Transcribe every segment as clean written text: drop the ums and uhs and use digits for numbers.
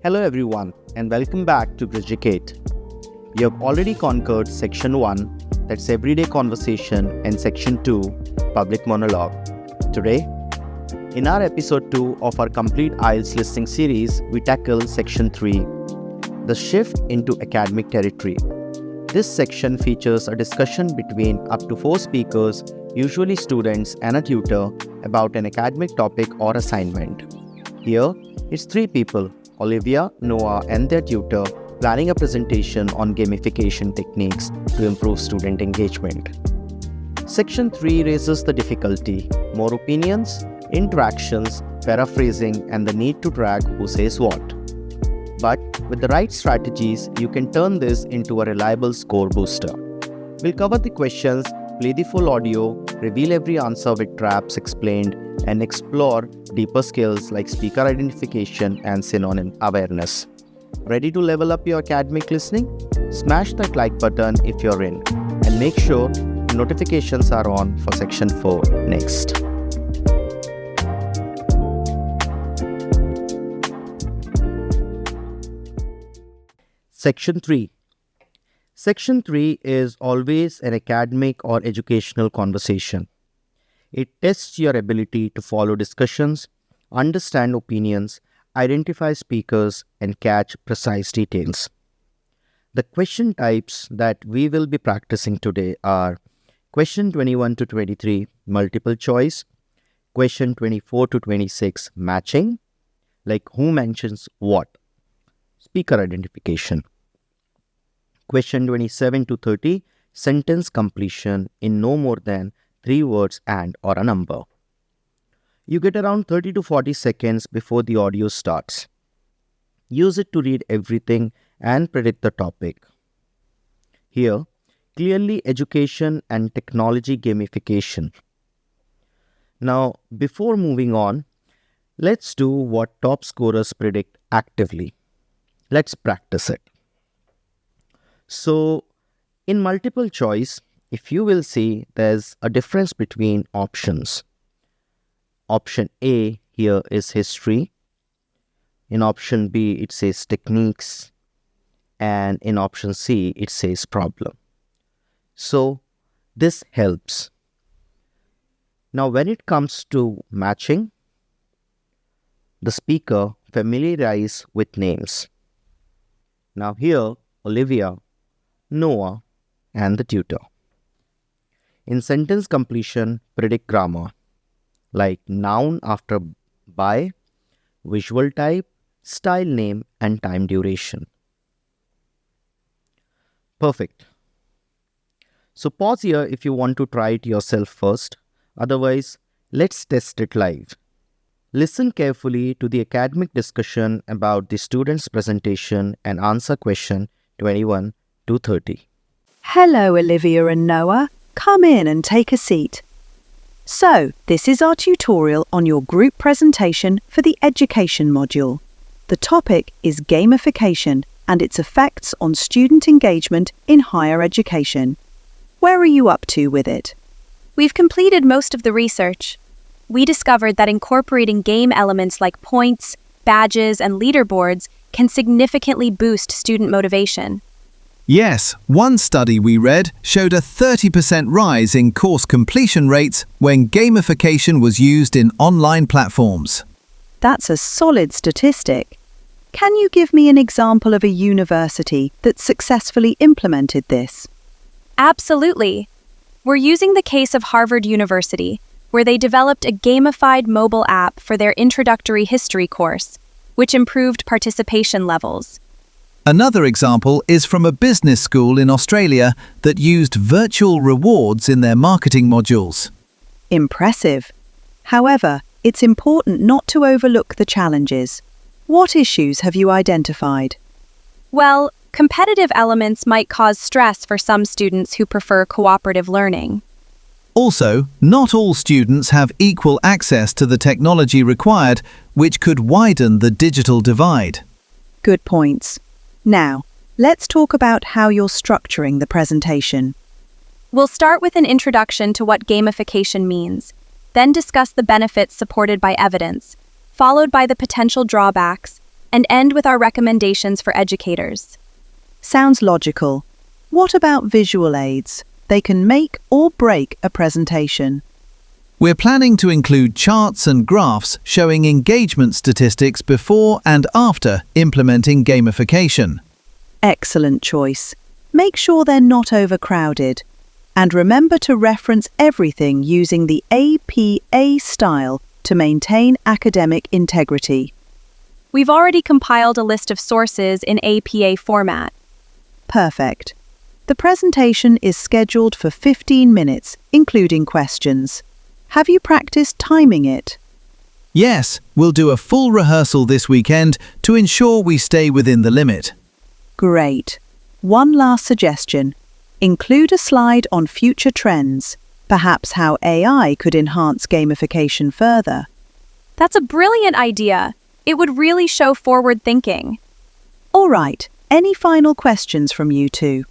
Hello everyone and welcome back to BREWducate. You have already conquered Section 1, that's Everyday Conversation, and Section 2, Public Monologue. Today, in our Episode 2 of our complete IELTS Listening series, we tackle Section 3, the shift into academic territory. This section features a discussion between up to 4 speakers, usually students and a tutor, about an academic topic or assignment. Here, it's 3 people, Olivia, Noah and their tutor, planning a presentation on gamification techniques to improve student engagement. Section 3 raises the difficulty, more opinions, interactions, paraphrasing and the need to track who says what. But with the right strategies, you can turn this into a reliable score booster. We'll cover the questions, play the full audio, reveal every answer with traps explained, and explore deeper skills like speaker identification and synonym awareness. Ready to level up your academic listening? Smash that like button if you're in, and make sure notifications are on for Section 4 next. Section 3. Section 3 is always an academic or educational conversation. It tests your ability to follow discussions, understand opinions, identify speakers, and catch precise details. The question types that we will be practicing today are Question 21 to 23, multiple choice, Question 24 to 26, matching, like who mentions what, speaker identification. Question 27 to 30, sentence completion in no more than 3 words and or a number. You get around 30 to 40 seconds before the audio starts. Use it to read everything and predict the topic. Here, clearly education and technology gamification. Now, before moving on, let's do what top scorers predict actively. Let's practice it. So, in multiple choice, if you will see, there's a difference between options. Option A here is history. In option B, it says techniques. And in option C, it says problem. So, this helps. Now, when it comes to matching, the speaker familiarize with names. Now here, Olivia, Noah, and the tutor. In sentence completion, predict grammar, like noun after by, visual type, style name, and time duration. Perfect. So pause here if you want to try it yourself first. Otherwise, let's test it live. Listen carefully to the academic discussion about the student's presentation and answer question 21 to 30. Hello, Olivia and Noah. Come in and take a seat. So, this is our tutorial on your group presentation for the education module. The topic is gamification and its effects on student engagement in higher education. Where are you up to with it? We've completed most of the research. We discovered that incorporating game elements like points, badges, and leaderboards can significantly boost student motivation. Yes, one study we read showed a 30% rise in course completion rates when gamification was used in online platforms. That's a solid statistic. Can you give me an example of a university that successfully implemented this? Absolutely. We're using the case of Harvard University, where they developed a gamified mobile app for their introductory history course, which improved participation levels. Another example is from a business school in Australia that used virtual rewards in their marketing modules. Impressive. However, it's important not to overlook the challenges. What issues have you identified? Well, competitive elements might cause stress for some students who prefer cooperative learning. Also, not all students have equal access to the technology required, which could widen the digital divide. Good points. Now, let's talk about how you're structuring the presentation. We'll start with an introduction to what gamification means, then discuss the benefits supported by evidence, followed by the potential drawbacks, and end with our recommendations for educators. Sounds logical. What about visual aids? They can make or break a presentation. We're planning to include charts and graphs showing engagement statistics before and after implementing gamification. Excellent choice. Make sure they're not overcrowded. And remember to reference everything using the APA style to maintain academic integrity. We've already compiled a list of sources in APA format. Perfect. The presentation is scheduled for 15 minutes, including questions. Have you practiced timing it? Yes, we'll do a full rehearsal this weekend to ensure we stay within the limit. Great. One last suggestion. Include a slide on future trends, perhaps how AI could enhance gamification further. That's a brilliant idea. It would really show forward thinking. All right, any final questions from you two?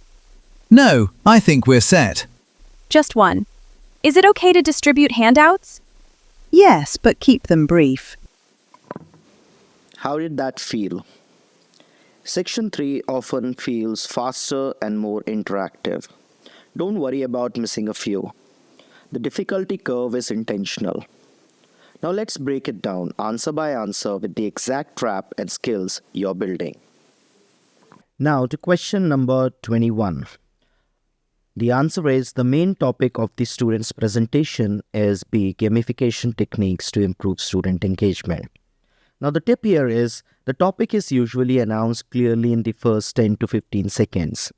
No, I think we're set. Just one. Is it okay to distribute handouts? Yes, but keep them brief. How did that feel? Section 3 often feels faster and more interactive. Don't worry about missing a few. The difficulty curve is intentional. Now let's break it down answer by answer with the exact trap and skills you're building. Now to question number 21. The answer is the main topic of the student's presentation is B, gamification techniques to improve student engagement. Now the tip here is the topic is usually announced clearly in the first 10 to 15 seconds.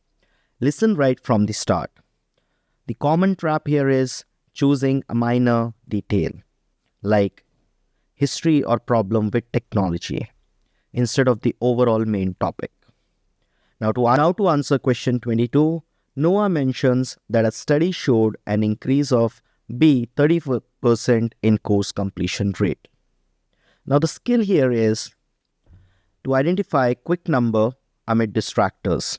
Listen right from the start. The common trap here is choosing a minor detail like history or problem with technology instead of the overall main topic. Now to answer question 22, Noah mentions that a study showed an increase of B 30% in course completion rate. Now the skill here is to identify quick number amid distractors.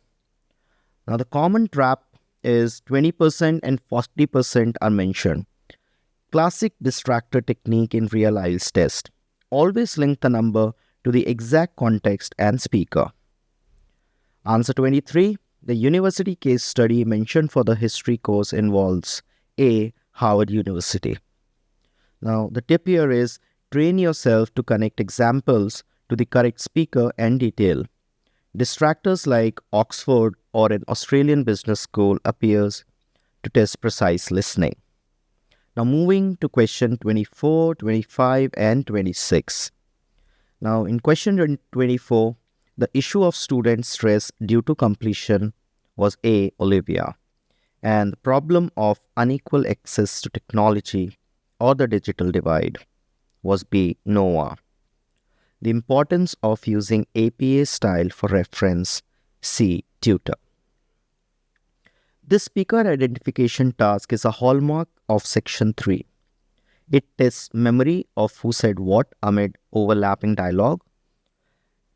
Now the common trap is 20% and 40% are mentioned. Classic distractor technique in real IELTS test. Always link the number to the exact context and speaker. Answer 23. The university case study mentioned for the history course involves A, Harvard University. Now the tip here is train yourself to connect examples to the correct speaker and detail. Distractors like Oxford or an Australian business school appears to test precise listening. Now moving to question 24, 25 and 26. Now in question 24, the issue of student stress due to completion was A, Olivia, and the problem of unequal access to technology or the digital divide was B, Noah. The importance of using APA style for reference, C, tutor. This speaker identification task is a hallmark of section 3. It tests memory of who said what amid overlapping dialogue.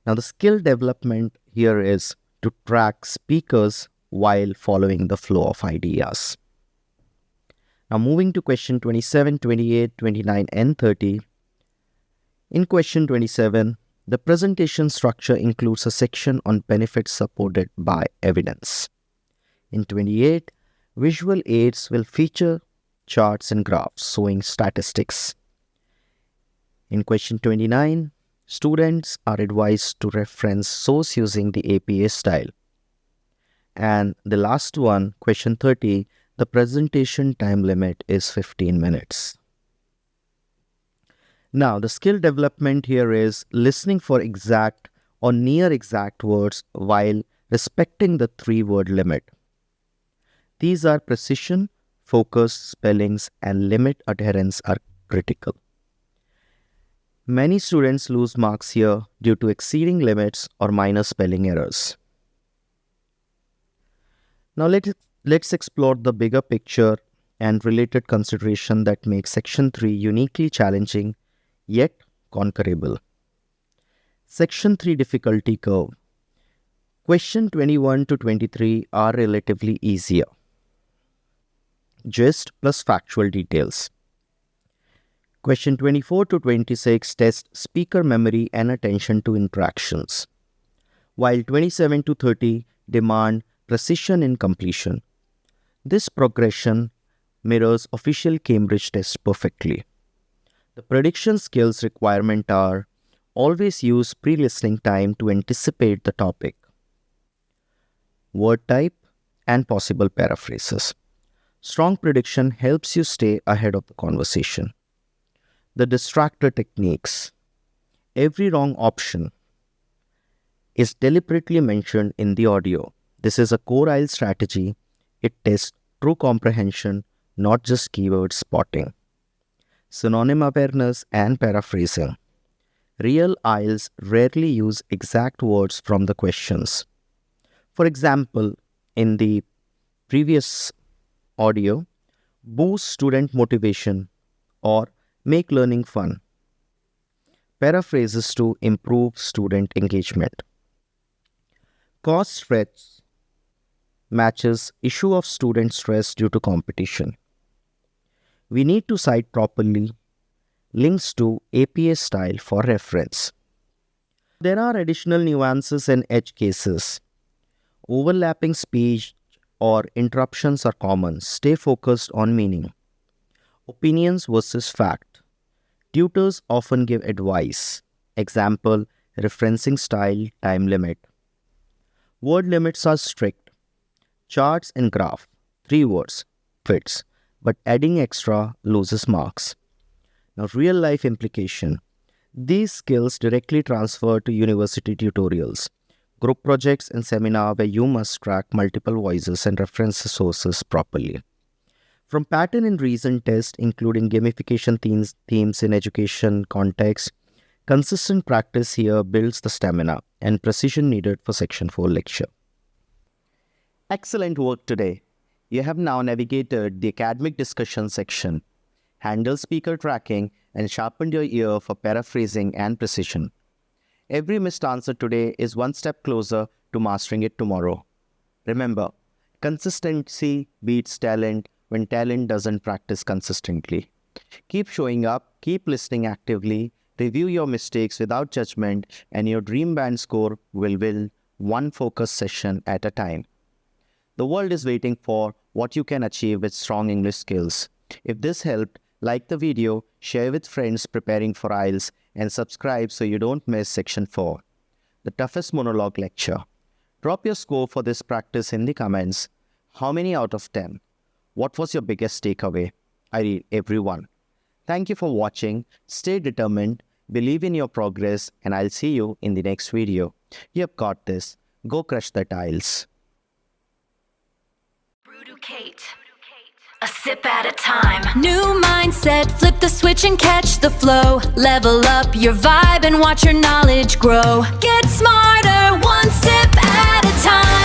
Now the skill development here is to track speakers while following the flow of ideas. Now moving to question 27, 28, 29 and 30. In question 27, the presentation structure includes a section on benefits supported by evidence. In 28, visual aids will feature charts and graphs showing statistics. In question 29, students are advised to reference source using the APA style. And the last one, question 30, the presentation time limit is 15 minutes. Now, the skill development here is listening for exact or near exact words while respecting the 3-word limit. These are precision, focus, spellings, and limit adherence are critical. Many students lose marks here due to exceeding limits or minor spelling errors. Now let's explore the bigger picture and related consideration that make Section 3 uniquely challenging yet conquerable. Section 3 difficulty curve. Question 21 to 23 are relatively easier. Gist plus factual details. Question 24 to 26 test speaker memory and attention to interactions, while 27 to 30 demand precision in completion. This progression mirrors official Cambridge tests perfectly. The prediction skills requirement are: always use pre-listening time to anticipate the topic, word type, and possible paraphrases. Strong prediction helps you stay ahead of the conversation. The distractor techniques. Every wrong option is deliberately mentioned in the audio. This is a core IELTS strategy. It tests true comprehension, not just keyword spotting. Synonym awareness and paraphrasing. Real IELTS rarely use exact words from the questions. For example, in the previous audio, boost student motivation or make learning fun. Paraphrases to improve student engagement. Cost threats matches issue of student stress due to competition. We need to cite properly. Links to APA style for reference. There are additional nuances and edge cases. Overlapping speech or interruptions are common. Stay focused on meaning. Opinions versus fact. Tutors often give advice. Example, referencing style, time limit. Word limits are strict. Charts and graph, 3 words, fits, but adding extra loses marks. Now, real life implication. These skills directly transfer to university tutorials, group projects and seminar where you must track multiple voices and reference sources properly. From pattern and reason tests, including gamification themes in education context, consistent practice here builds the stamina and precision needed for Section 4 lecture. Excellent work today. You have now navigated the academic discussion section, handled speaker tracking, and sharpened your ear for paraphrasing and precision. Every missed answer today is one step closer to mastering it tomorrow. Remember, consistency beats talent when talent doesn't practice consistently. Keep showing up, keep listening actively, review your mistakes without judgment, and your dream band score will win one focus session at a time. The world is waiting for what you can achieve with strong English skills. If this helped, like the video, share with friends preparing for IELTS, and subscribe so you don't miss Section 4, the toughest monologue lecture. Drop your score for this practice in the comments. How many out of 10? What was your biggest takeaway? I read every one. Thank you for watching. Stay determined, believe in your progress, and I'll see you in the next video. You've got this. Go crush that IELTS. BREWducate, a sip at a time. New mindset, flip the switch and catch the flow. Level up your vibe and watch your knowledge grow. Get smarter, one sip at a time.